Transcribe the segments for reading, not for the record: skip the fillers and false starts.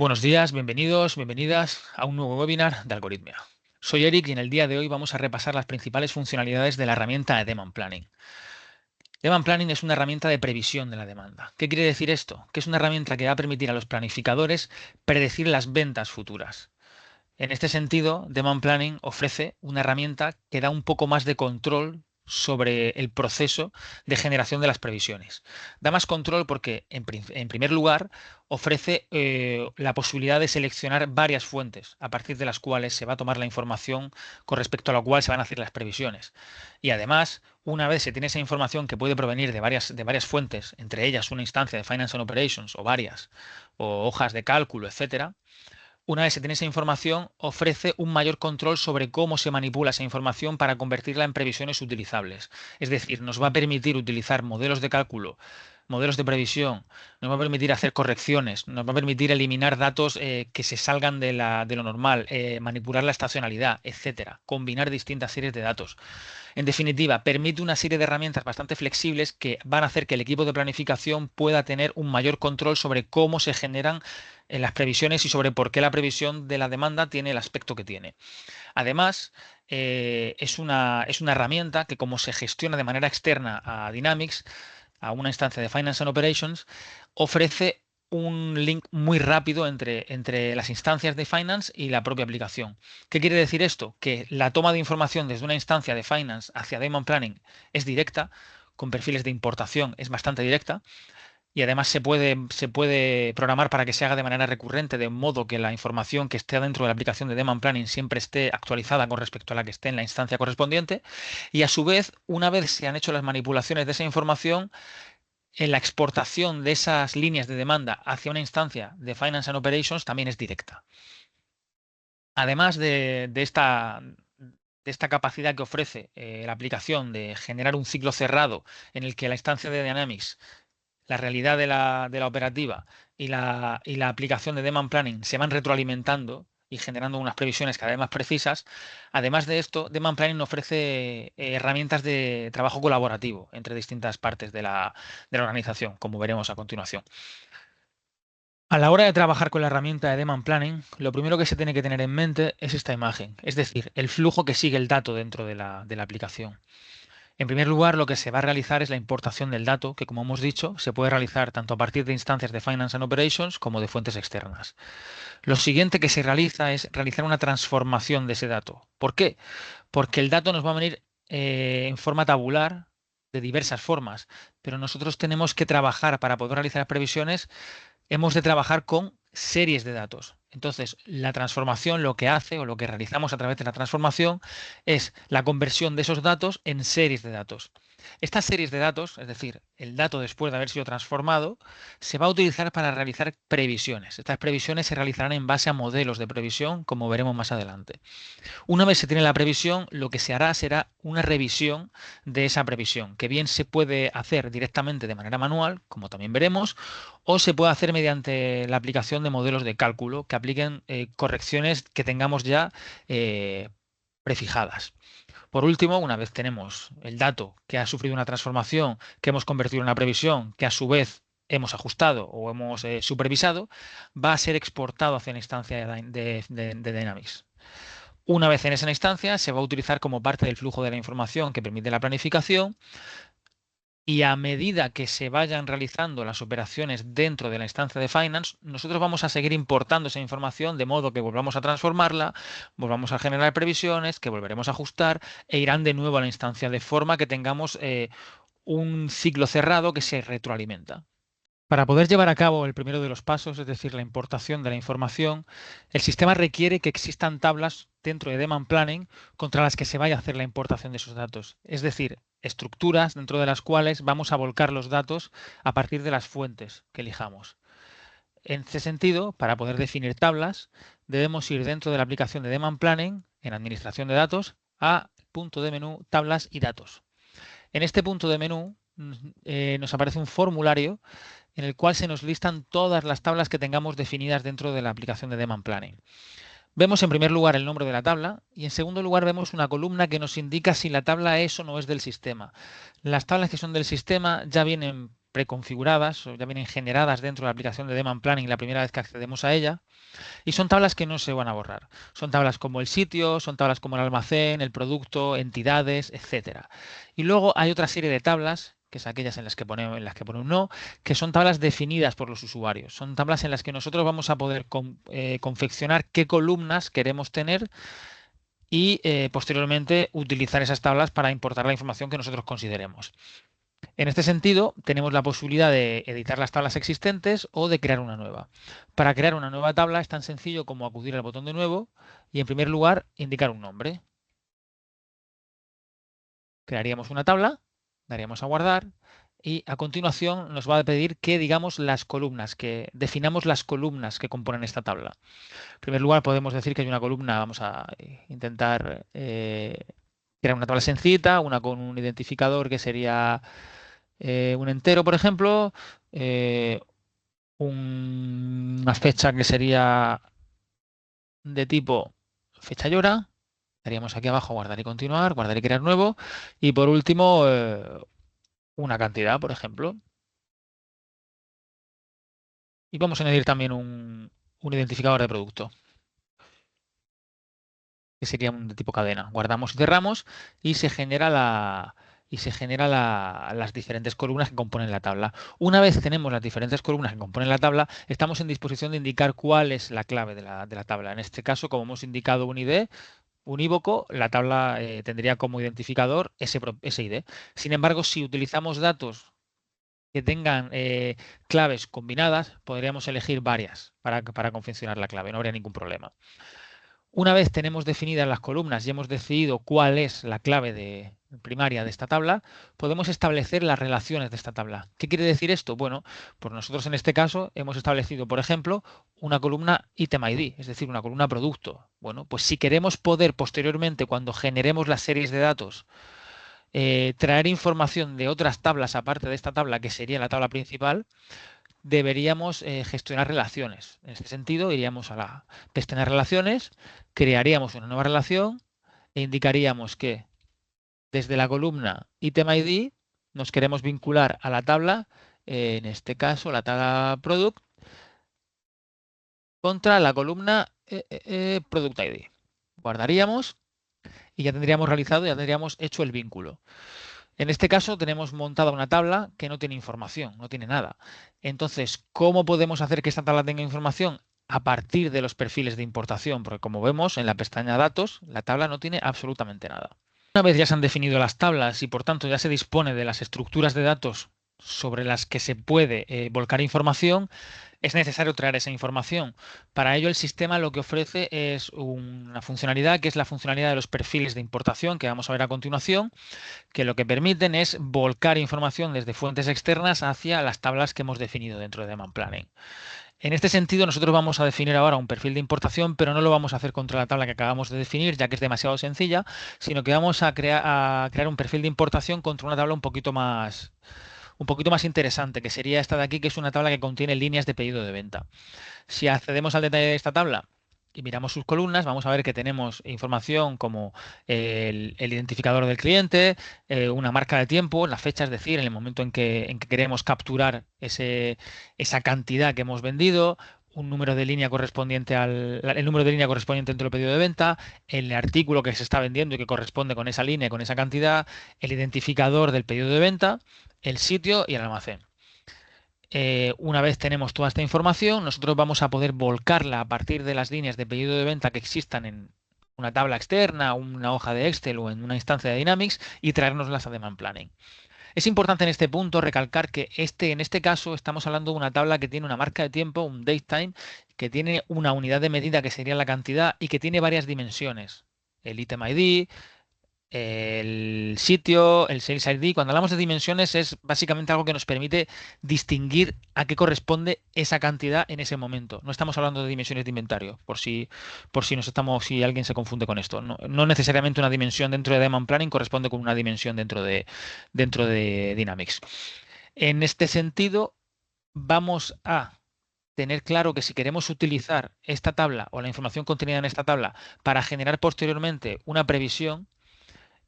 Buenos días, bienvenidos, bienvenidas a un nuevo webinar de Algoritmia. Soy Eric y en el día de hoy vamos a repasar las principales funcionalidades de la herramienta de Demand Planning. Demand Planning es una herramienta de previsión de la demanda. ¿Qué quiere decir esto? Que es una herramienta que va a permitir a los planificadores predecir las ventas futuras. En este sentido, Demand Planning ofrece una herramienta que da un poco más de control sobre el proceso de generación de las previsiones. Da más control porque, en primer lugar, ofrece la posibilidad de seleccionar varias fuentes a partir de las cuales se va a tomar la información con respecto a la cual se van a hacer las previsiones. Y además, una vez se tiene esa información que puede provenir de varias fuentes, entre ellas una instancia de Finance and Operations o varias, o hojas de cálculo, etcétera. Una vez se tiene esa información, ofrece un mayor control sobre cómo se manipula esa información para convertirla en previsiones utilizables. Es decir, nos va a permitir utilizar modelos de cálculo, modelos de previsión, nos va a permitir hacer correcciones, nos va a permitir eliminar datos que se salgan de lo normal, manipular la estacionalidad, etcétera, combinar distintas series de datos. En definitiva, permite una serie de herramientas bastante flexibles que van a hacer que el equipo de planificación pueda tener un mayor control sobre cómo se generan las previsiones y sobre por qué la previsión de la demanda tiene el aspecto que tiene. Además, es una herramienta que, como se gestiona de manera externa a Dynamics, a una instancia de Finance and Operations, ofrece un link muy rápido entre las instancias de Finance y la propia aplicación. ¿Qué quiere decir esto? Que la toma de información desde una instancia de Finance hacia Demand Planning es directa, con perfiles de importación es bastante directa, y además se puede programar para que se haga de manera recurrente, de modo que la información que esté dentro de la aplicación de Demand Planning siempre esté actualizada con respecto a la que esté en la instancia correspondiente. Y a su vez, una vez se han hecho las manipulaciones de esa información, en la exportación de esas líneas de demanda hacia una instancia de Finance and Operations también es directa. Además de esta capacidad que ofrece la aplicación de generar un ciclo cerrado en el que la instancia de Dynamics, la realidad de la operativa y la aplicación de Demand Planning se van retroalimentando y generando unas previsiones cada vez más precisas. Además de esto, Demand Planning ofrece herramientas de trabajo colaborativo entre distintas partes de la organización, como veremos a continuación. A la hora de trabajar con la herramienta de Demand Planning, lo primero que se tiene que tener en mente es esta imagen, es decir, el flujo que sigue el dato dentro de la aplicación. En primer lugar, lo que se va a realizar es la importación del dato, que como hemos dicho, se puede realizar tanto a partir de instancias de Finance and Operations como de fuentes externas. Lo siguiente que se realiza es realizar una transformación de ese dato. ¿Por qué? Porque el dato nos va a venir en forma tabular de diversas formas, pero nosotros tenemos que trabajar para poder realizar previsiones, hemos de trabajar con series de datos. Entonces, la transformación lo que hace o lo que realizamos a través de la transformación es la conversión de esos datos en series de datos. Estas series de datos, es decir, el dato después de haber sido transformado, se va a utilizar para realizar previsiones. Estas previsiones se realizarán en base a modelos de previsión, como veremos más adelante. Una vez se tiene la previsión, lo que se hará será una revisión de esa previsión, que bien se puede hacer directamente de manera manual, como también veremos, o se puede hacer mediante la aplicación de modelos de cálculo que apliquen correcciones que tengamos ya prefijadas. Por último, una vez tenemos el dato que ha sufrido una transformación, que hemos convertido en una previsión, que a su vez hemos ajustado o hemos supervisado, va a ser exportado hacia la instancia de Dynamics. Una vez en esa instancia, se va a utilizar como parte del flujo de la información que permite la planificación, y a medida que se vayan realizando las operaciones dentro de la instancia de Finance, nosotros vamos a seguir importando esa información de modo que volvamos a transformarla, volvamos a generar previsiones, que volveremos a ajustar e irán de nuevo a la instancia de forma que tengamos un ciclo cerrado que se retroalimenta. Para poder llevar a cabo el primero de los pasos, es decir, la importación de la información, el sistema requiere que existan tablas dentro de Demand Planning contra las que se vaya a hacer la importación de esos datos. Es decir, estructuras dentro de las cuales vamos a volcar los datos a partir de las fuentes que elijamos. En este sentido, para poder definir tablas, debemos ir dentro de la aplicación de Demand Planning, en Administración de Datos, a punto de menú Tablas y Datos. En este punto de menú nos aparece un formulario en el cual se nos listan todas las tablas que tengamos definidas dentro de la aplicación de Demand Planning. Vemos en primer lugar el nombre de la tabla y en segundo lugar vemos una columna que nos indica si la tabla es o no es del sistema. Las tablas que son del sistema ya vienen preconfiguradas o ya vienen generadas dentro de la aplicación de Demand Planning la primera vez que accedemos a ella. Y son tablas que no se van a borrar. Son tablas como el sitio, son tablas como el almacén, el producto, entidades, etcétera. Y luego hay otra serie de tablas, que es aquellas en las que pone un no, que son tablas definidas por los usuarios. Son tablas en las que nosotros vamos a poder confeccionar qué columnas queremos tener y posteriormente utilizar esas tablas para importar la información que nosotros consideremos. En este sentido, tenemos la posibilidad de editar las tablas existentes o de crear una nueva. Para crear una nueva tabla es tan sencillo como acudir al botón de nuevo y, en primer lugar, indicar un nombre. Crearíamos una tabla, daríamos a guardar y a continuación nos va a pedir que digamos las columnas, que definamos las columnas que componen esta tabla. En primer lugar, podemos decir que hay una columna, vamos a intentar crear una tabla sencillita, una con un identificador que sería un entero, por ejemplo, eh, una fecha que sería de tipo fecha y hora. Daríamos aquí abajo guardar y continuar, guardar y crear nuevo. Y por último, una cantidad, por ejemplo. Y vamos a añadir también un identificador de producto, que sería un de tipo cadena. Guardamos y cerramos y se genera las diferentes columnas que componen la tabla. Una vez tenemos las diferentes columnas que componen la tabla, estamos en disposición de indicar cuál es la clave de la tabla. En este caso, como hemos indicado un ID unívoco, la tabla tendría como identificador ese ID. Sin embargo, si utilizamos datos que tengan claves combinadas, podríamos elegir varias para confeccionar la clave, no habría ningún problema. Una vez tenemos definidas las columnas y hemos decidido cuál es la clave primaria de esta tabla, podemos establecer las relaciones de esta tabla. ¿Qué quiere decir esto? Bueno, pues nosotros en este caso hemos establecido, por ejemplo, una columna item ID, es decir, una columna producto. Bueno, pues si queremos poder posteriormente, cuando generemos las series de datos, traer información de otras tablas aparte de esta tabla, que sería la tabla principal, deberíamos gestionar relaciones. En este sentido, iríamos a la pestaña relaciones, crearíamos una nueva relación e indicaríamos que desde la columna item ID nos queremos vincular a la tabla, en este caso la tabla product, contra la columna product ID. Guardaríamos y ya tendríamos realizado, ya tendríamos hecho el vínculo. En este caso tenemos montada una tabla que no tiene información, no tiene nada. Entonces, ¿cómo podemos hacer que esta tabla tenga información? A partir de los perfiles de importación, porque como vemos en la pestaña datos, la tabla no tiene absolutamente nada. Una vez ya se han definido las tablas y por tanto ya se dispone de las estructuras de datos sobre las que se puede volcar información, es necesario traer esa información. Para ello, el sistema lo que ofrece es una funcionalidad que es la funcionalidad de los perfiles de importación, que vamos a ver a continuación, que lo que permiten es volcar información desde fuentes externas hacia las tablas que hemos definido dentro de Demand Planning. En este sentido, nosotros vamos a definir ahora un perfil de importación, pero no lo vamos a hacer contra la tabla que acabamos de definir, ya que es demasiado sencilla, sino que vamos a crear un perfil de importación contra una tabla un poquito más interesante, que sería esta de aquí, que es una tabla que contiene líneas de pedido de venta. Si accedemos al detalle de esta tabla y miramos sus columnas, vamos a ver que tenemos información como el identificador del cliente, una marca de tiempo, la fecha, es decir, en el momento en que queremos capturar esa cantidad que hemos vendido, un número de línea correspondiente el número de línea correspondiente entre el pedido de venta, el artículo que se está vendiendo y que corresponde con esa línea y con esa cantidad, el identificador del pedido de venta, el sitio y el almacén. Una vez tenemos toda esta información, nosotros vamos a poder volcarla a partir de las líneas de pedido de venta que existan en una tabla externa, una hoja de Excel o en una instancia de Dynamics y traérnoslas a Demand Planning. Es importante en este punto recalcar que en este caso estamos hablando de una tabla que tiene una marca de tiempo, un date time, que tiene una unidad de medida que sería la cantidad y que tiene varias dimensiones. El item ID, el sitio, el Sales ID. Cuando hablamos de dimensiones es básicamente algo que nos permite distinguir a qué corresponde esa cantidad en ese momento. No estamos hablando de dimensiones de inventario, si alguien se confunde con esto. No necesariamente una dimensión dentro de Demand Planning corresponde con una dimensión dentro de Dynamics. En este sentido, vamos a tener claro que si queremos utilizar esta tabla o la información contenida en esta tabla para generar posteriormente una previsión,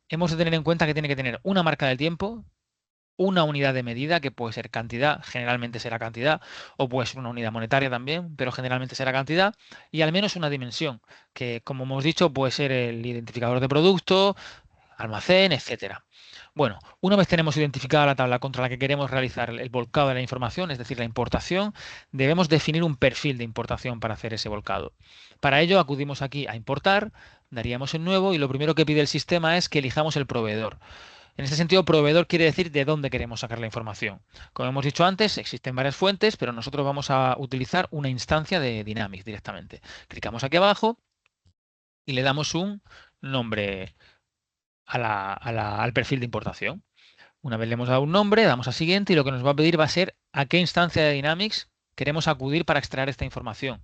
hemos de tener en cuenta que tiene que tener una marca del tiempo, una unidad de medida, que puede ser cantidad, generalmente será cantidad, o puede ser una unidad monetaria también, pero generalmente será cantidad, y al menos una dimensión, que como hemos dicho puede ser el identificador de producto, almacén, etcétera. Bueno, una vez tenemos identificada la tabla contra la que queremos realizar el volcado de la información, es decir, la importación, debemos definir un perfil de importación para hacer ese volcado. Para ello acudimos aquí a importar, daríamos en nuevo y lo primero que pide el sistema es que elijamos el proveedor. En este sentido, proveedor quiere decir de dónde queremos sacar la información. Como hemos dicho antes, existen varias fuentes, pero nosotros vamos a utilizar una instancia de Dynamics directamente. Clicamos aquí abajo y le damos un nombre al perfil de importación. Una vez le hemos dado un nombre, damos a siguiente y lo que nos va a pedir va a ser a qué instancia de Dynamics queremos acudir para extraer esta información.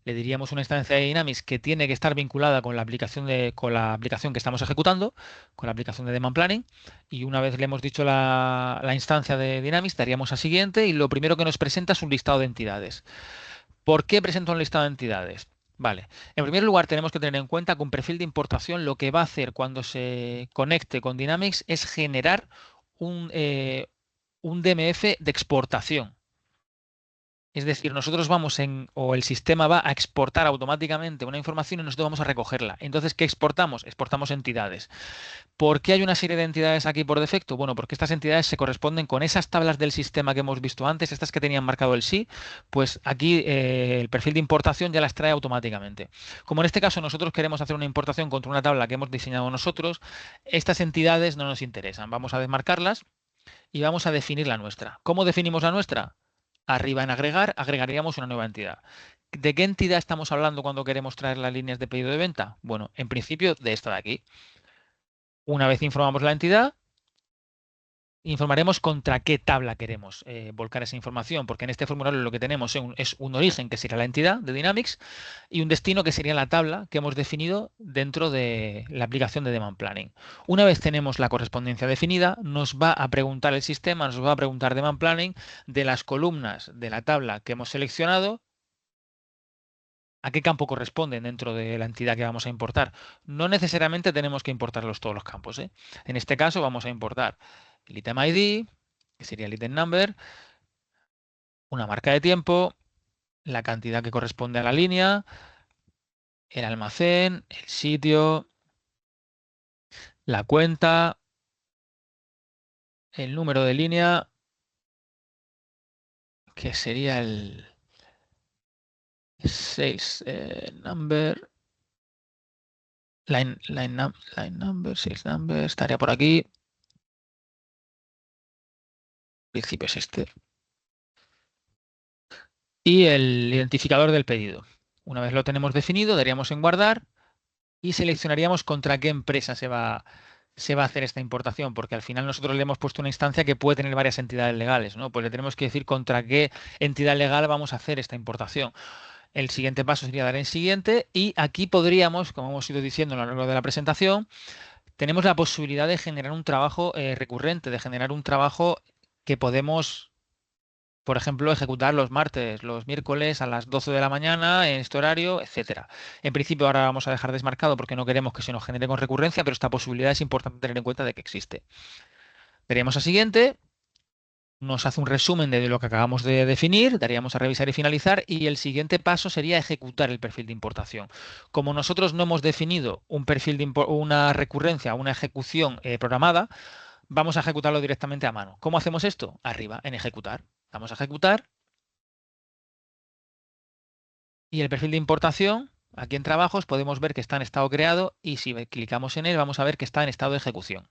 Le diríamos una instancia de Dynamics que tiene que estar vinculada con con la aplicación que estamos ejecutando, con la aplicación de Demand Planning. Y una vez le hemos dicho la instancia de Dynamics, daríamos a siguiente y lo primero que nos presenta es un listado de entidades. ¿Por qué presenta un listado de entidades? Vale, en primer lugar tenemos que tener en cuenta que un perfil de importación lo que va a hacer cuando se conecte con Dynamics es generar un DMF de exportación. Es decir, nosotros o el sistema va a exportar automáticamente una información y nosotros vamos a recogerla. Entonces, ¿qué exportamos? Exportamos entidades. ¿Por qué hay una serie de entidades aquí por defecto? Bueno, porque estas entidades se corresponden con esas tablas del sistema que hemos visto antes, estas que tenían marcado el sí, pues aquí el perfil de importación ya las trae automáticamente. Como en este caso nosotros queremos hacer una importación contra una tabla que hemos diseñado nosotros, estas entidades no nos interesan. Vamos a desmarcarlas y vamos a definir la nuestra. ¿Cómo definimos la nuestra? Arriba en agregar, agregaríamos una nueva entidad. ¿De qué entidad estamos hablando cuando queremos traer las líneas de pedido de venta? Bueno, en principio de esta de aquí. Una vez informamos la entidad, informaremos contra qué tabla queremos volcar esa información, porque en este formulario lo que tenemos es un origen, que sería la entidad de Dynamics, y un destino, que sería la tabla que hemos definido dentro de la aplicación de Demand Planning. Una vez tenemos la correspondencia definida, nos va a preguntar el sistema, nos va a preguntar Demand Planning de las columnas de la tabla que hemos seleccionado, a qué campo corresponden dentro de la entidad que vamos a importar. No necesariamente tenemos que importarlos todos los campos, ¿eh? En este caso vamos a importar el item ID, que sería el item number, una marca de tiempo, la cantidad que corresponde a la línea, el almacén, el sitio, la cuenta, el número de línea, que sería el 6 number, line number, 6 number, estaría por aquí. En principio es este. Y el identificador del pedido. Una vez lo tenemos definido, daríamos en guardar y seleccionaríamos contra qué empresa se va a hacer esta importación, porque al final nosotros le hemos puesto una instancia que puede tener varias entidades legales, ¿no? Pues le tenemos que decir contra qué entidad legal vamos a hacer esta importación. El siguiente paso sería dar en siguiente y aquí podríamos, como hemos ido diciendo a lo largo de la presentación, tenemos la posibilidad de generar un trabajo recurrente, de generar un trabajo que podemos, por ejemplo, ejecutar los martes, los miércoles a las 12 de la mañana en este horario, etcétera. En principio ahora vamos a dejar desmarcado porque no queremos que se nos genere con recurrencia, pero esta posibilidad es importante tener en cuenta de que existe. Daríamos a siguiente, nos hace un resumen de lo que acabamos de definir, daríamos a revisar y finalizar y el siguiente paso sería ejecutar el perfil de importación. Como nosotros no hemos definido un perfil de una recurrencia, una ejecución programada, vamos a ejecutarlo directamente a mano. ¿Cómo hacemos esto? Arriba, en ejecutar. Vamos a ejecutar. Y el perfil de importación, aquí en trabajos, podemos ver que está en estado creado y si clicamos en él vamos a ver que está en estado de ejecución.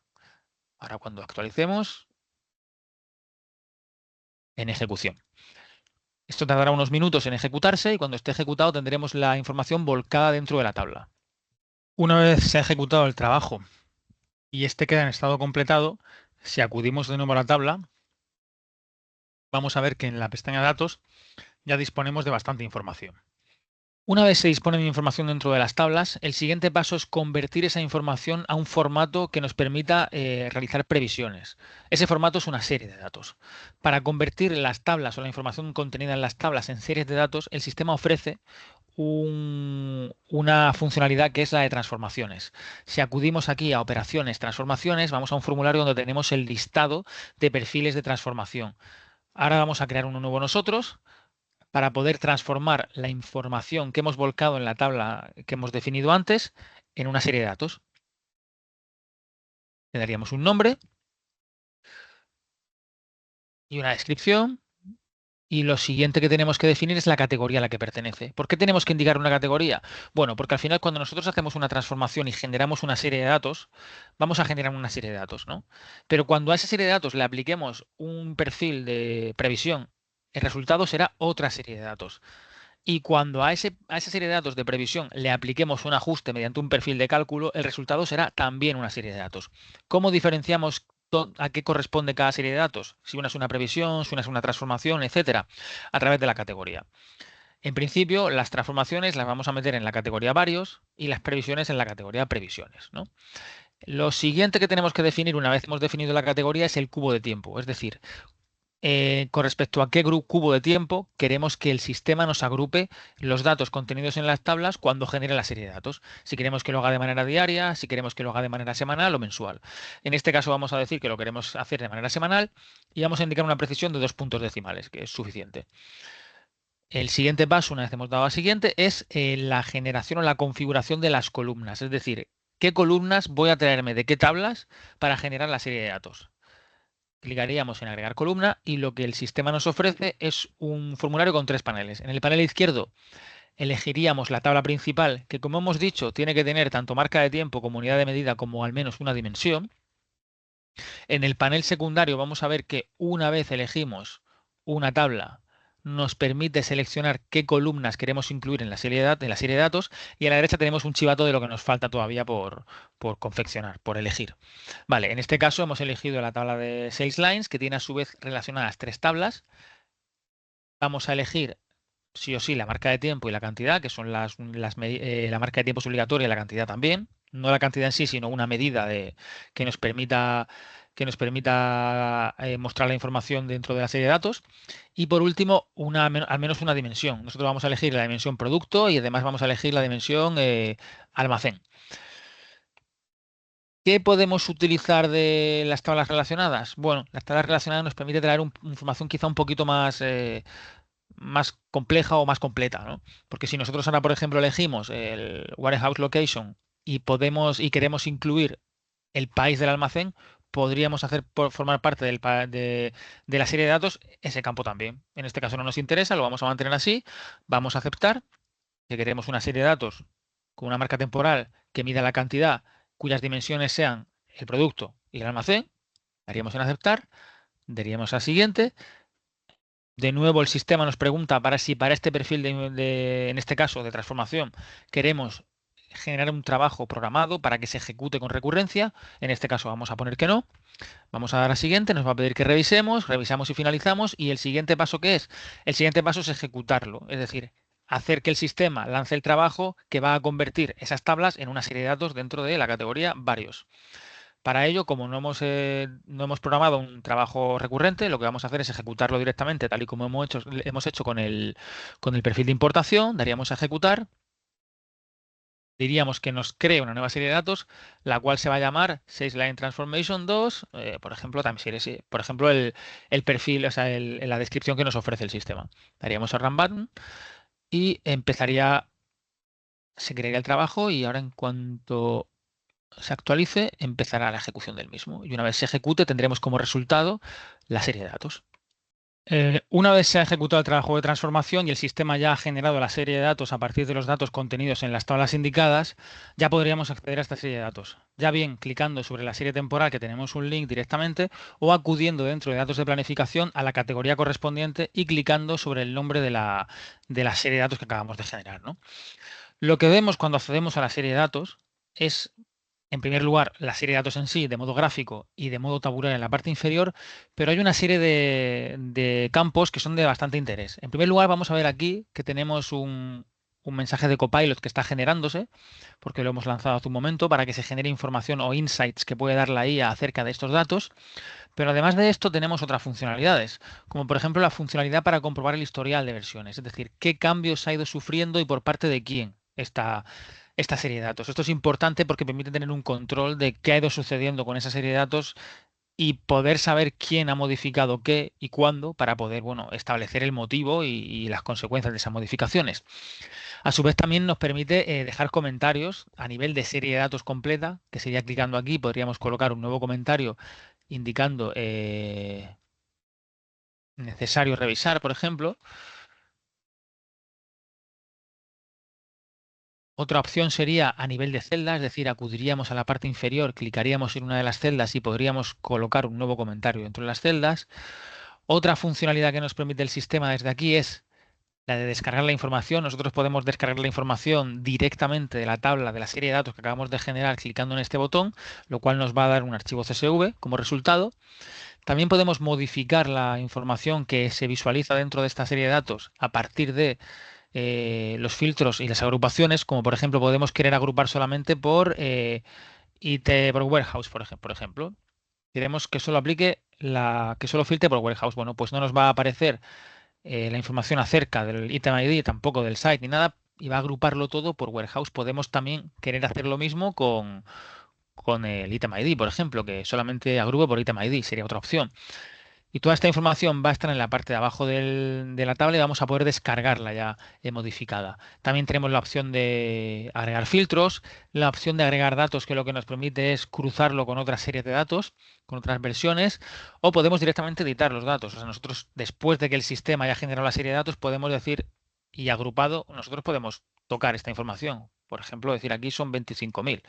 Ahora cuando actualicemos, en ejecución. Esto tardará unos minutos en ejecutarse y cuando esté ejecutado tendremos la información volcada dentro de la tabla. Una vez se ha ejecutado el trabajo y este queda en estado completado, si acudimos de nuevo a la tabla, vamos a ver que en la pestaña Datos ya disponemos de bastante información. Una vez se dispone de información dentro de las tablas, el siguiente paso es convertir esa información a un formato que nos permita realizar previsiones. Ese formato es una serie de datos. Para convertir las tablas o la información contenida en las tablas en series de datos, el sistema ofrece una funcionalidad que es la de transformaciones. Si acudimos aquí a operaciones, transformaciones, vamos a un formulario donde tenemos el listado de perfiles de transformación. Ahora vamos a crear uno nuevo nosotros para poder transformar la información que hemos volcado en la tabla que hemos definido antes en una serie de datos. Le daríamos un nombre y una descripción. Y lo siguiente que tenemos que definir es la categoría a la que pertenece. ¿Por qué tenemos que indicar una categoría? Bueno, porque al final cuando nosotros hacemos una transformación y generamos una serie de datos, vamos a generar una serie de datos, ¿no? Pero cuando a esa serie de datos le apliquemos un perfil de previsión, el resultado será otra serie de datos. Y cuando a esa serie de datos de previsión le apliquemos un ajuste mediante un perfil de cálculo, el resultado será también una serie de datos. ¿Cómo diferenciamos a qué corresponde cada serie de datos? Si una es una previsión, si una es una transformación, etcétera, a través de la categoría. En principio, las transformaciones las vamos a meter en la categoría varios y las previsiones en la categoría previsiones, ¿no? Lo siguiente que tenemos que definir una vez hemos definido la categoría es el cubo de tiempo, es decir, con respecto a qué cubo de tiempo queremos que el sistema nos agrupe los datos contenidos en las tablas cuando genere la serie de datos. Si queremos que lo haga de manera diaria, si queremos que lo haga de manera semanal o mensual. En este caso vamos a decir que lo queremos hacer de manera semanal y vamos a indicar una precisión de 2 puntos decimales, que es suficiente. El siguiente paso, una vez hemos dado a siguiente, es la generación o la configuración de las columnas. Es decir, qué columnas voy a traerme de qué tablas para generar la serie de datos. Clicaríamos en agregar columna y lo que el sistema nos ofrece es un formulario con 3 paneles. En el panel izquierdo elegiríamos la tabla principal, que como hemos dicho, tiene que tener tanto marca de tiempo como unidad de medida como al menos una dimensión. En el panel secundario vamos a ver que una vez elegimos una tabla, nos permite seleccionar qué columnas queremos incluir en la serie de datos y a la derecha tenemos un chivato de lo que nos falta todavía por confeccionar, por elegir. Vale, en este caso hemos elegido la tabla de Sales Lines, que tiene a su vez relacionadas 3 tablas. Vamos a elegir sí o sí la marca de tiempo y la cantidad, que son la marca de tiempo es obligatoria y la cantidad también. No la cantidad en sí, sino una medida que nos permita, mostrar la información dentro de la serie de datos. Y por último, al menos una dimensión. Nosotros vamos a elegir la dimensión producto y además vamos a elegir la dimensión almacén. ¿Qué podemos utilizar de las tablas relacionadas? Bueno, las tablas relacionadas nos permite traer información quizá un poquito más compleja o más completa, ¿no? Porque si nosotros ahora, por ejemplo, elegimos el warehouse location y queremos incluir el país del almacén, podríamos formar parte de la serie de datos ese campo también. En este caso no nos interesa, lo vamos a mantener así, vamos a aceptar que queremos una serie de datos con una marca temporal que mida la cantidad cuyas dimensiones sean el producto y el almacén, daríamos en aceptar, daríamos a siguiente. De nuevo el sistema nos pregunta si para este perfil en este caso de transformación, queremos generar un trabajo programado para que se ejecute con recurrencia. En este caso vamos a poner que no. Vamos a dar a siguiente, nos va a pedir que revisamos y finalizamos. ¿Y el siguiente paso qué es? El siguiente paso es ejecutarlo, es decir, hacer que el sistema lance el trabajo que va a convertir esas tablas en una serie de datos dentro de la categoría varios. Para ello, como no hemos programado un trabajo recurrente, lo que vamos a hacer es ejecutarlo directamente, tal y como hemos hecho con el perfil de importación. Daríamos a ejecutar. Diríamos que nos cree una nueva serie de datos, la cual se va a llamar SalesLine Transformation 2, por ejemplo, también por ejemplo, el perfil, o sea, la descripción que nos ofrece el sistema. Daríamos a Run Button y se crearía el trabajo y ahora en cuanto se actualice, empezará la ejecución del mismo. Y una vez se ejecute, tendremos como resultado la serie de datos. Una vez se ha ejecutado el trabajo de transformación y el sistema ya ha generado la serie de datos a partir de los datos contenidos en las tablas indicadas, ya podríamos acceder a esta serie de datos. Ya bien clicando sobre la serie temporal, que tenemos un link directamente, o acudiendo dentro de datos de planificación a la categoría correspondiente y clicando sobre el nombre de la serie de datos que acabamos de generar, ¿no? Lo que vemos cuando accedemos a la serie de datos es, en primer lugar, la serie de datos en sí, de modo gráfico y de modo tabular en la parte inferior, pero hay una serie de campos que son de bastante interés. En primer lugar, vamos a ver aquí que tenemos un mensaje de Copilot que está generándose, porque lo hemos lanzado hace un momento, para que se genere información o insights que puede dar la IA acerca de estos datos. Pero además de esto tenemos otras funcionalidades, como por ejemplo la funcionalidad para comprobar el historial de versiones, es decir, qué cambios ha ido sufriendo y por parte de quién esta serie de datos. Esto es importante porque permite tener un control de qué ha ido sucediendo con esa serie de datos y poder saber quién ha modificado qué y cuándo para poder, bueno, establecer el motivo y las consecuencias de esas modificaciones. A su vez también nos permite dejar comentarios a nivel de serie de datos completa, que sería clicando aquí, podríamos colocar un nuevo comentario indicando necesario revisar, por ejemplo. Otra opción sería a nivel de celda, es decir, acudiríamos a la parte inferior, clicaríamos en una de las celdas y podríamos colocar un nuevo comentario dentro de las celdas. Otra funcionalidad que nos permite el sistema desde aquí es la de descargar la información. Nosotros podemos descargar la información directamente de la tabla de la serie de datos que acabamos de generar clicando en este botón, lo cual nos va a dar un archivo CSV como resultado. También podemos modificar la información que se visualiza dentro de esta serie de datos a partir de los filtros y las agrupaciones, como por ejemplo podemos querer agrupar solamente por IT, por warehouse, por ejemplo. Queremos que solo aplique que solo filtre por warehouse. Bueno, pues no nos va a aparecer la información acerca del item ID, tampoco del site ni nada, y va a agruparlo todo por warehouse. Podemos también querer hacer lo mismo con el item ID, por ejemplo, que solamente agrupe por item ID, sería otra opción. Y toda esta información va a estar en la parte de abajo de la tabla y vamos a poder descargarla ya modificada. También tenemos la opción de agregar filtros, la opción de agregar datos, que lo que nos permite es cruzarlo con otras series de datos, con otras versiones, o podemos directamente editar los datos. O sea, nosotros, después de que el sistema haya generado la serie de datos, podemos decir, y agrupado, nosotros podemos tocar esta información. Por ejemplo, decir aquí son 25.000.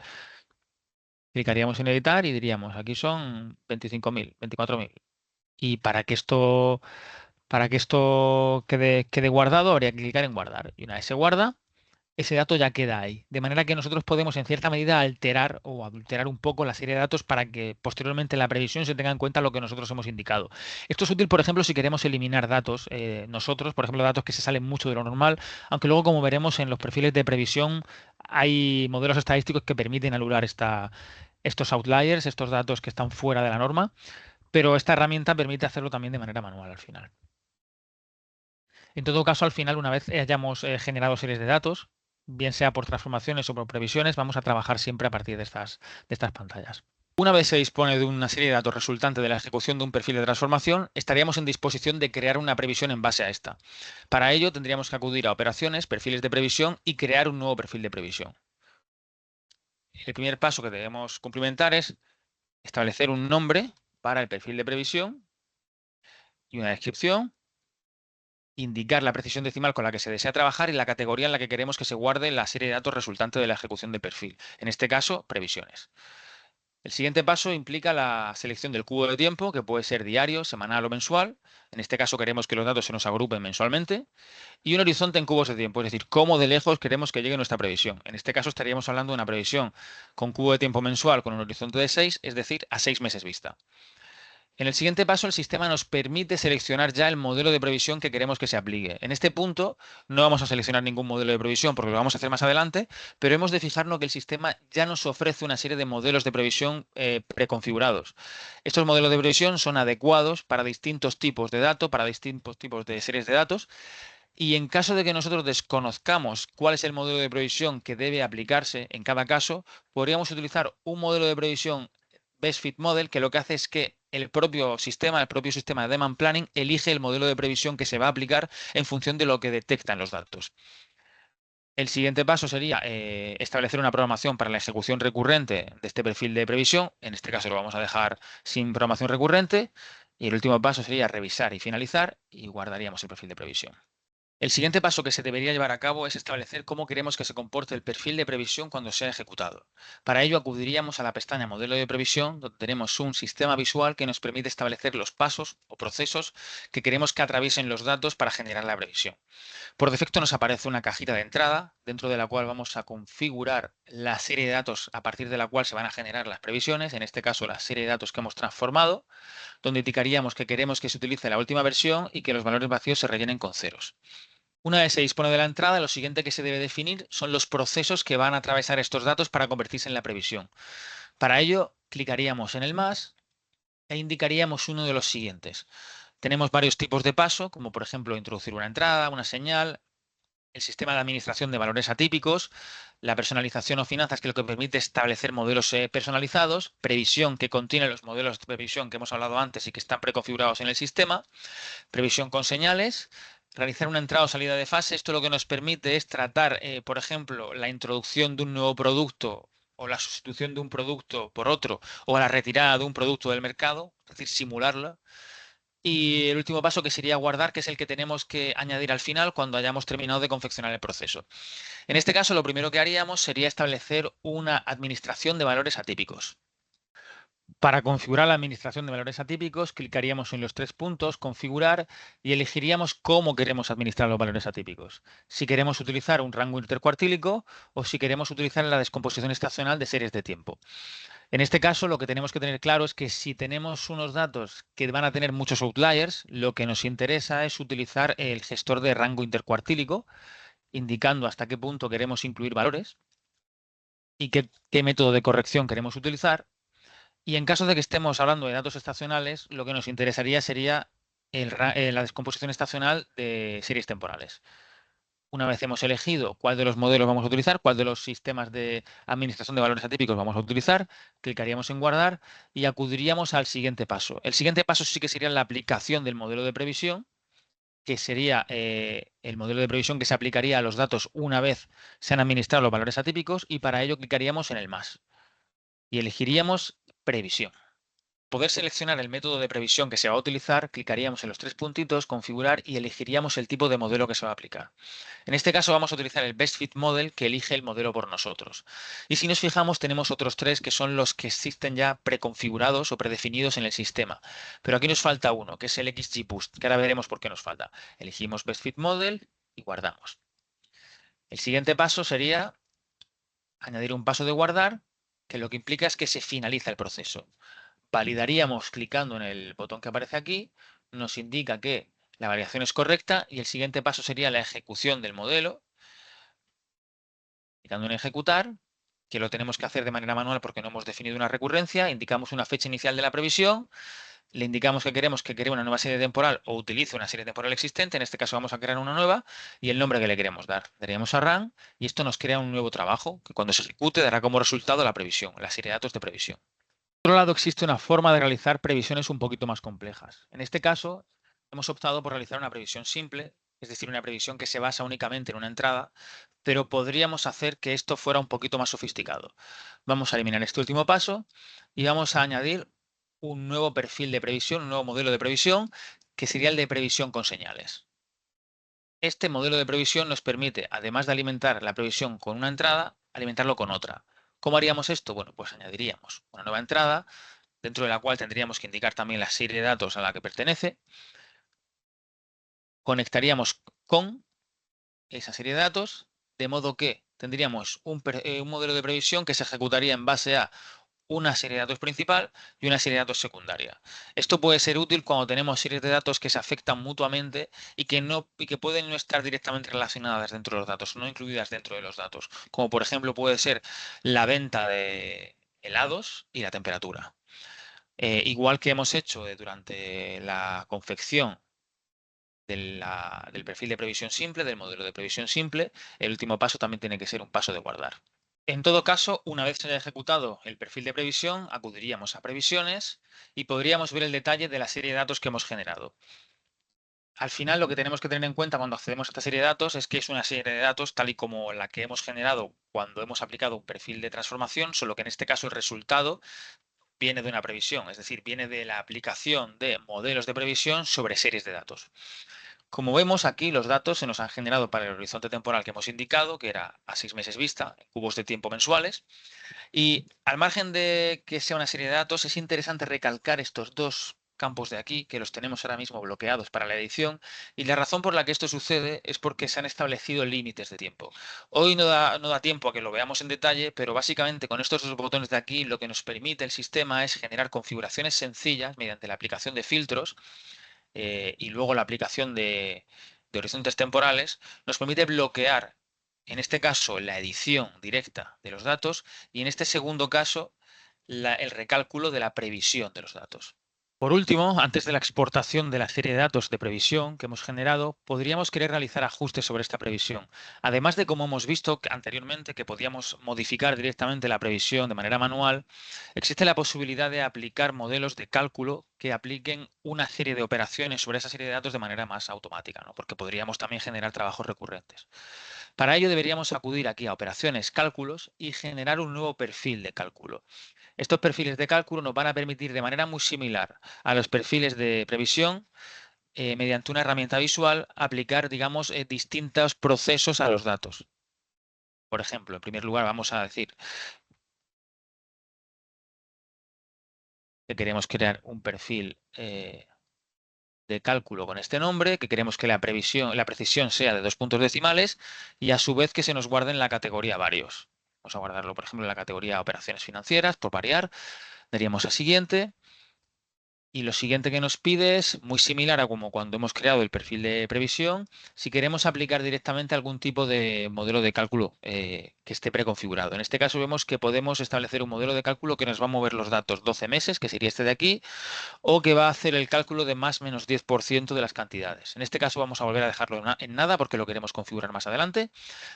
Clicaríamos en editar y diríamos, aquí son 25.000, 24.000. Y para que esto quede guardado, habría que clicar en guardar. Y una vez se guarda, ese dato ya queda ahí. De manera que nosotros podemos, en cierta medida, alterar o adulterar un poco la serie de datos para que posteriormente en la previsión se tenga en cuenta lo que nosotros hemos indicado. Esto es útil, por ejemplo, si queremos eliminar datos nosotros, por ejemplo, datos que se salen mucho de lo normal, aunque luego, como veremos en los perfiles de previsión, hay modelos estadísticos que permiten anular estos outliers, estos datos que están fuera de la norma, pero esta herramienta permite hacerlo también de manera manual al final. En todo caso, al final, una vez hayamos generado series de datos, bien sea por transformaciones o por previsiones, vamos a trabajar siempre a partir de estas pantallas. Una vez se dispone de una serie de datos resultante de la ejecución de un perfil de transformación, estaríamos en disposición de crear una previsión en base a esta. Para ello, tendríamos que acudir a operaciones, perfiles de previsión y crear un nuevo perfil de previsión. El primer paso que debemos cumplimentar es establecer un nombre para el perfil de previsión y una descripción, indicar la precisión decimal con la que se desea trabajar y la categoría en la que queremos que se guarde la serie de datos resultante de la ejecución de perfil. En este caso, previsiones. El siguiente paso implica la selección del cubo de tiempo, que puede ser diario, semanal o mensual. En este caso queremos que los datos se nos agrupen mensualmente. Y un horizonte en cubos de tiempo, es decir, cómo de lejos queremos que llegue nuestra previsión. En este caso estaríamos hablando de una previsión con cubo de tiempo mensual con un horizonte de 6, es decir, a 6 meses vista. En el siguiente paso, el sistema nos permite seleccionar ya el modelo de previsión que queremos que se aplique. En este punto no vamos a seleccionar ningún modelo de previsión porque lo vamos a hacer más adelante, pero hemos de fijarnos que el sistema ya nos ofrece una serie de modelos de previsión preconfigurados. Estos modelos de previsión son adecuados para distintos tipos de datos, para distintos tipos de series de datos, y en caso de que nosotros desconozcamos cuál es el modelo de previsión que debe aplicarse en cada caso, podríamos utilizar un modelo de previsión Best Fit Model, que lo que hace es que el propio sistema de Demand Planning, elige el modelo de previsión que se va a aplicar en función de lo que detectan los datos. El siguiente paso sería establecer una programación para la ejecución recurrente de este perfil de previsión. En este caso lo vamos a dejar sin programación recurrente. Y el último paso sería revisar y finalizar y guardaríamos el perfil de previsión. El siguiente paso que se debería llevar a cabo es establecer cómo queremos que se comporte el perfil de previsión cuando sea ejecutado. Para ello acudiríamos a la pestaña Modelo de previsión, donde tenemos un sistema visual que nos permite establecer los pasos o procesos que queremos que atraviesen los datos para generar la previsión. Por defecto nos aparece una cajita de entrada, dentro de la cual vamos a configurar la serie de datos a partir de la cual se van a generar las previsiones, en este caso la serie de datos que hemos transformado, donde indicaríamos que queremos que se utilice la última versión y que los valores vacíos se rellenen con ceros. Una vez se dispone de la entrada, lo siguiente que se debe definir son los procesos que van a atravesar estos datos para convertirse en la previsión. Para ello, clicaríamos en el más e indicaríamos uno de los siguientes. Tenemos varios tipos de paso, como por ejemplo introducir una entrada, una señal, el sistema de administración de valores atípicos, la personalización o finanzas, que lo que permite establecer modelos personalizados, previsión, que contiene los modelos de previsión que hemos hablado antes y que están preconfigurados en el sistema, previsión con señales, realizar una entrada o salida de fase. Esto lo que nos permite es tratar, por ejemplo, la introducción de un nuevo producto o la sustitución de un producto por otro o la retirada de un producto del mercado, es decir, simularla. Y el último paso que sería guardar, que es el que tenemos que añadir al final cuando hayamos terminado de confeccionar el proceso. En este caso, lo primero que haríamos sería establecer una administración de valores atípicos. Para configurar la administración de valores atípicos, clicaríamos en los tres puntos, configurar, y elegiríamos cómo queremos administrar los valores atípicos. Si queremos utilizar un rango intercuartílico o si queremos utilizar la descomposición estacional de series de tiempo. En este caso, lo que tenemos que tener claro es que si tenemos unos datos que van a tener muchos outliers, lo que nos interesa es utilizar el gestor de rango intercuartílico, indicando hasta qué punto queremos incluir valores y qué método de corrección queremos utilizar. Y en caso de que estemos hablando de datos estacionales, lo que nos interesaría sería la descomposición estacional de series temporales. Una vez hemos elegido cuál de los modelos vamos a utilizar, cuál de los sistemas de administración de valores atípicos vamos a utilizar, clicaríamos en guardar y acudiríamos al siguiente paso. El siguiente paso sí que sería la aplicación del modelo de previsión, que sería el modelo de previsión que se aplicaría a los datos una vez se han administrado los valores atípicos, y para ello clicaríamos en el más y elegiríamos previsión. Poder seleccionar el método de previsión que se va a utilizar, clicaríamos en los tres puntitos, configurar, y elegiríamos el tipo de modelo que se va a aplicar. En este caso vamos a utilizar el Best Fit Model, que elige el modelo por nosotros. Y si nos fijamos, tenemos otros tres que son los que existen ya preconfigurados o predefinidos en el sistema. Pero aquí nos falta uno, que es el XGBoost, que ahora veremos por qué nos falta. Elegimos Best Fit Model y guardamos. El siguiente paso sería añadir un paso de guardar, que lo que implica es que se finaliza el proceso. Validaríamos clicando en el botón que aparece aquí, nos indica que la validación es correcta y el siguiente paso sería la ejecución del modelo. Clicando en ejecutar, que lo tenemos que hacer de manera manual porque no hemos definido una recurrencia, indicamos una fecha inicial de la previsión, le indicamos que queremos que cree una nueva serie temporal o utilice una serie temporal existente, en este caso vamos a crear una nueva, y el nombre que le queremos dar. Daríamos a run y esto nos crea un nuevo trabajo que cuando se ejecute dará como resultado la previsión, la serie de datos de previsión. Por otro lado, existe una forma de realizar previsiones un poquito más complejas. En este caso, hemos optado por realizar una previsión simple, es decir, una previsión que se basa únicamente en una entrada, pero podríamos hacer que esto fuera un poquito más sofisticado. Vamos a eliminar este último paso y vamos a añadir un nuevo perfil de previsión, un nuevo modelo de previsión, que sería el de previsión con señales. Este modelo de previsión nos permite, además de alimentar la previsión con una entrada, alimentarlo con otra. ¿Cómo haríamos esto? Bueno, pues añadiríamos una nueva entrada, dentro de la cual tendríamos que indicar también la serie de datos a la que pertenece. Conectaríamos con esa serie de datos, de modo que tendríamos un modelo de previsión que se ejecutaría en base a una serie de datos principal y una serie de datos secundaria. Esto puede ser útil cuando tenemos series de datos que se afectan mutuamente y que pueden no estar directamente relacionadas dentro de los datos, no incluidas dentro de los datos, como por ejemplo puede ser la venta de helados y la temperatura. Igual que hemos hecho durante la confección del perfil de previsión simple, del modelo de previsión simple, el último paso también tiene que ser un paso de guardar. En todo caso, una vez se haya ejecutado el perfil de previsión, acudiríamos a previsiones y podríamos ver el detalle de la serie de datos que hemos generado. Al final, lo que tenemos que tener en cuenta cuando accedemos a esta serie de datos es que es una serie de datos tal y como la que hemos generado cuando hemos aplicado un perfil de transformación, solo que en este caso el resultado viene de una previsión, es decir, viene de la aplicación de modelos de previsión sobre series de datos. Como vemos aquí, los datos se nos han generado para el horizonte temporal que hemos indicado, que era a 6 meses vista, en cubos de tiempo mensuales. Y al margen de que sea una serie de datos, es interesante recalcar estos dos campos de aquí, que los tenemos ahora mismo bloqueados para la edición, y la razón por la que esto sucede es porque se han establecido límites de tiempo. Hoy no da tiempo a que lo veamos en detalle, pero básicamente con estos dos botones de aquí lo que nos permite el sistema es generar configuraciones sencillas mediante la aplicación de filtros y luego la aplicación de horizontes temporales nos permite bloquear, en este caso, la edición directa de los datos y en este segundo caso, el recálculo de la previsión de los datos. Por último, antes de la exportación de la serie de datos de previsión que hemos generado, podríamos querer realizar ajustes sobre esta previsión. Además de, como hemos visto anteriormente, que podíamos modificar directamente la previsión de manera manual, existe la posibilidad de aplicar modelos de cálculo que apliquen una serie de operaciones sobre esa serie de datos de manera más automática, ¿no? Porque podríamos también generar trabajos recurrentes. Para ello deberíamos acudir aquí a operaciones, cálculos y generar un nuevo perfil de cálculo. Estos perfiles de cálculo nos van a permitir de manera muy similar a los perfiles de previsión, mediante una herramienta visual, aplicar, digamos, distintos procesos a los datos. Por ejemplo, en primer lugar, vamos a decir que queremos crear un perfil de cálculo con este nombre, que queremos que la precisión sea de 2 puntos decimales y a su vez que se nos guarde en la categoría varios. Vamos a guardarlo, por ejemplo, en la categoría operaciones financieras, por variar. Daríamos a siguiente. Y lo siguiente que nos pide es muy similar a como cuando hemos creado el perfil de previsión, si queremos aplicar directamente algún tipo de modelo de cálculo que esté preconfigurado. En este caso vemos que podemos establecer un modelo de cálculo que nos va a mover los datos 12 meses, que sería este de aquí, o que va a hacer el cálculo de más menos 10% de las cantidades. En este caso vamos a volver a dejarlo en nada porque lo queremos configurar más adelante.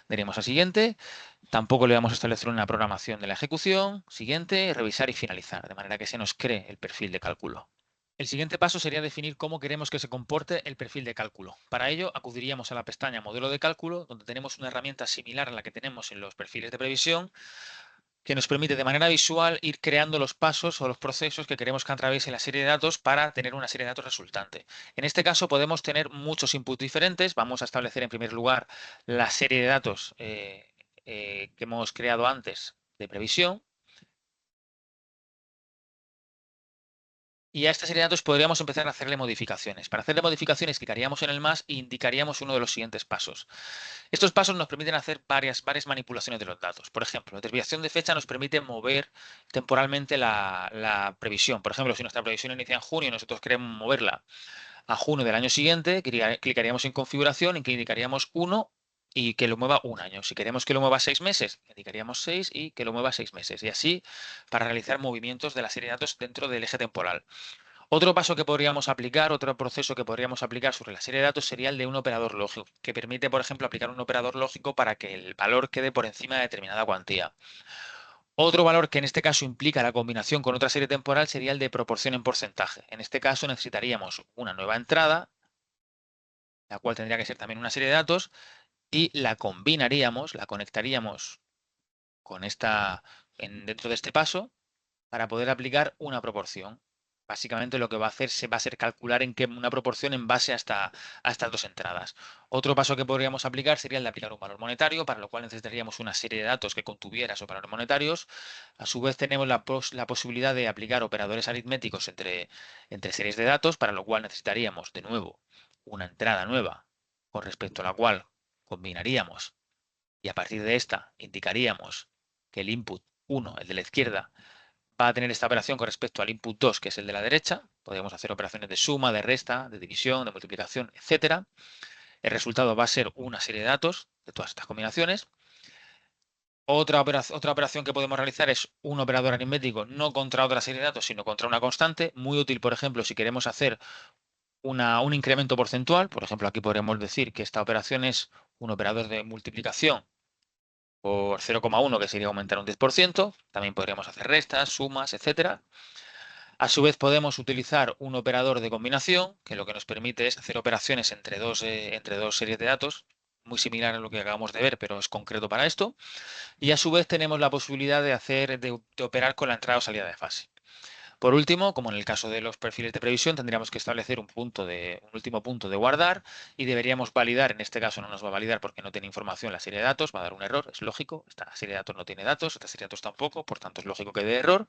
Daremos a siguiente. Tampoco le vamos a establecer una programación de la ejecución. Siguiente, revisar y finalizar, de manera que se nos cree el perfil de cálculo. El siguiente paso sería definir cómo queremos que se comporte el perfil de cálculo. Para ello, acudiríamos a la pestaña Modelo de cálculo, donde tenemos una herramienta similar a la que tenemos en los perfiles de previsión, que nos permite de manera visual ir creando los pasos o los procesos que queremos que atraviese la serie de datos para tener una serie de datos resultante. En este caso podemos tener muchos inputs diferentes. Vamos a establecer en primer lugar la serie de datos que hemos creado antes de previsión. Y a esta serie de datos podríamos empezar a hacerle modificaciones. Para hacerle modificaciones, clicaríamos en el más e indicaríamos uno de los siguientes pasos. Estos pasos nos permiten hacer varias manipulaciones de los datos. Por ejemplo, la desviación de fecha nos permite mover temporalmente la previsión. Por ejemplo, si nuestra previsión inicia en junio y nosotros queremos moverla a junio del año siguiente, clicaríamos en configuración y que indicaríamos 1 y que lo mueva un año. Si queremos que lo mueva 6 meses, indicaríamos 6 y que lo mueva 6 meses. Y así para realizar movimientos de la serie de datos dentro del eje temporal. Otro paso que podríamos aplicar, otro proceso que podríamos aplicar sobre la serie de datos sería el de un operador lógico, que permite, por ejemplo, aplicar un operador lógico para que el valor quede por encima de determinada cuantía. Otro valor que en este caso implica la combinación con otra serie temporal sería el de proporción en porcentaje. En este caso necesitaríamos una nueva entrada, la cual tendría que ser también una serie de datos, y la combinaríamos, la conectaríamos con dentro de este paso para poder aplicar una proporción. Básicamente lo que va a hacer va a ser calcular una proporción en base a estas dos entradas. Otro paso que podríamos aplicar sería el de aplicar un valor monetario, para lo cual necesitaríamos una serie de datos que contuviera esos valores monetarios. A su vez tenemos la posibilidad de aplicar operadores aritméticos entre series de datos, para lo cual necesitaríamos de nuevo una entrada nueva con respecto a la cual combinaríamos y a partir de esta indicaríamos que el input 1, el de la izquierda, va a tener esta operación con respecto al input 2, que es el de la derecha. Podríamos hacer operaciones de suma, de resta, de división, de multiplicación, etcétera. El resultado va a ser una serie de datos de todas estas combinaciones. Otra operación que podemos realizar es un operador aritmético no contra otra serie de datos, sino contra una constante. Muy útil, por ejemplo, si queremos hacer un incremento porcentual. Por ejemplo, aquí podríamos decir que esta operación es un operador de multiplicación por 0,1, que sería aumentar un 10%. También podríamos hacer restas, sumas, etcétera. A su vez podemos utilizar un operador de combinación, que lo que nos permite es hacer operaciones entre dos series de datos, muy similar a lo que acabamos de ver, pero es concreto para esto. Y a su vez tenemos la posibilidad de operar con la entrada o salida de fase. Por último, como en el caso de los perfiles de previsión, tendríamos que establecer un último punto de guardar y deberíamos validar. En este caso no nos va a validar porque no tiene información la serie de datos, va a dar un error, es lógico. Esta serie de datos no tiene datos, esta serie de datos tampoco, por tanto es lógico que dé error.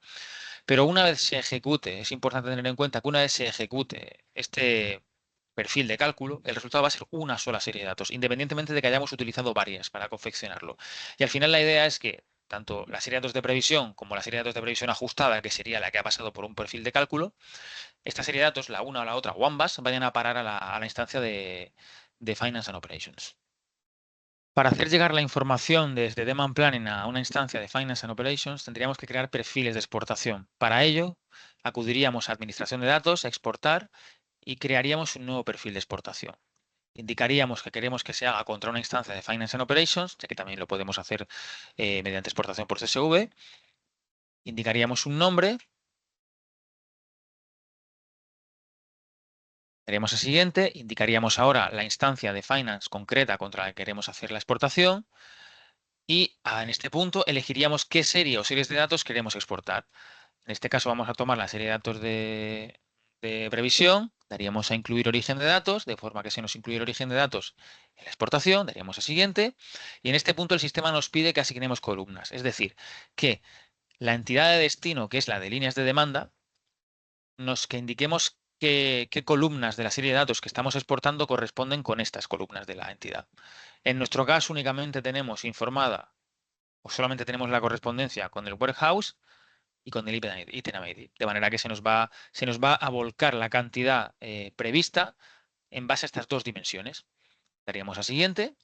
Pero una vez se ejecute, es importante tener en cuenta que una vez se ejecute este perfil de cálculo, el resultado va a ser una sola serie de datos, independientemente de que hayamos utilizado varias para confeccionarlo. Y al final la idea es que tanto la serie de datos de previsión como la serie de datos de previsión ajustada, que sería la que ha pasado por un perfil de cálculo, esta serie de datos, la una o la otra, o ambas, vayan a parar a la instancia de Finance and Operations. Para hacer llegar la información desde Demand Planning a una instancia de Finance and Operations, tendríamos que crear perfiles de exportación. Para ello, acudiríamos a Administración de Datos, a Exportar, y crearíamos un nuevo perfil de exportación. Indicaríamos que queremos que se haga contra una instancia de Finance and Operations, ya que también lo podemos hacer mediante exportación por CSV. Indicaríamos un nombre. Daríamos el siguiente, indicaríamos ahora la instancia de Finance concreta contra la que queremos hacer la exportación y en este punto elegiríamos qué serie o series de datos queremos exportar. En este caso vamos a tomar la serie de datos de previsión, daríamos a incluir origen de datos, de forma que se nos incluye el origen de datos en la exportación, daríamos a siguiente y en este punto el sistema nos pide que asignemos columnas, es decir, que la entidad de destino, que es la de líneas de demanda, que indiquemos qué columnas de la serie de datos que estamos exportando corresponden con estas columnas de la entidad. En nuestro caso únicamente tenemos informada o solamente tenemos la correspondencia con el warehouse y con el item ID, de manera que se nos va a volcar la cantidad prevista en base a estas dos dimensiones. Daríamos a siguiente,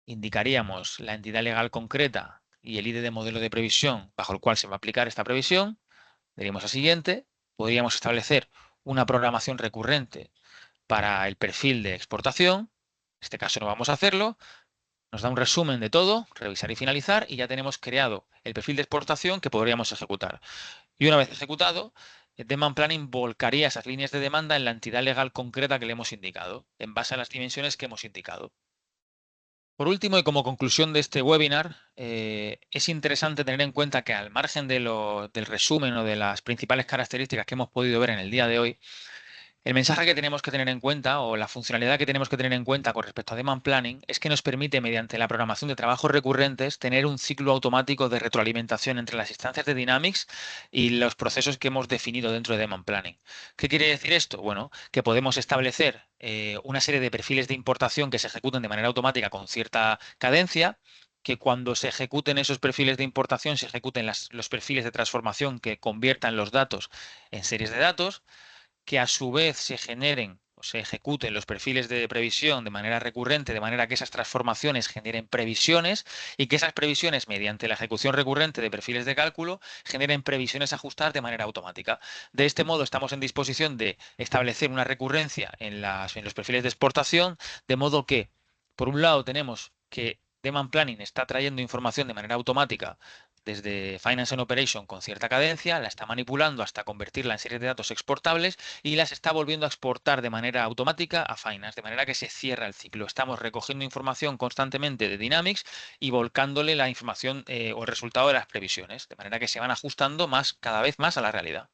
indicaríamos la entidad legal concreta y el ID de modelo de previsión bajo el cual se va a aplicar esta previsión. Daríamos a siguiente, podríamos establecer una programación recurrente para el perfil de exportación. En este caso no vamos a hacerlo. Nos da un resumen de todo, revisar y finalizar, y ya tenemos creado el perfil de exportación que podríamos ejecutar. Y una vez ejecutado, el Demand Planning volcaría esas líneas de demanda en la entidad legal concreta que le hemos indicado, en base a las dimensiones que hemos indicado. Por último, y como conclusión de este webinar, es interesante tener en cuenta que al margen del resumen o de las principales características que hemos podido ver en el día de hoy, el mensaje que tenemos que tener en cuenta o la funcionalidad que tenemos que tener en cuenta con respecto a Demand Planning es que nos permite, mediante la programación de trabajos recurrentes, tener un ciclo automático de retroalimentación entre las instancias de Dynamics y los procesos que hemos definido dentro de Demand Planning. ¿Qué quiere decir esto? Bueno, que podemos establecer una serie de perfiles de importación que se ejecuten de manera automática con cierta cadencia, que cuando se ejecuten esos perfiles de importación se ejecuten los perfiles de transformación que conviertan los datos en series de datos, que a su vez se generen o se ejecuten los perfiles de previsión de manera recurrente, de manera que esas transformaciones generen previsiones y que esas previsiones, mediante la ejecución recurrente de perfiles de cálculo, generen previsiones ajustadas de manera automática. De este modo, estamos en disposición de establecer una recurrencia en los perfiles de exportación, de modo que, por un lado, tenemos que Demand Planning está trayendo información de manera automática desde Finance and Operation con cierta cadencia, la está manipulando hasta convertirla en series de datos exportables y las está volviendo a exportar de manera automática a Finance, de manera que se cierra el ciclo. Estamos recogiendo información constantemente de Dynamics y volcándole la información o el resultado de las previsiones, de manera que se van ajustando cada vez más a la realidad.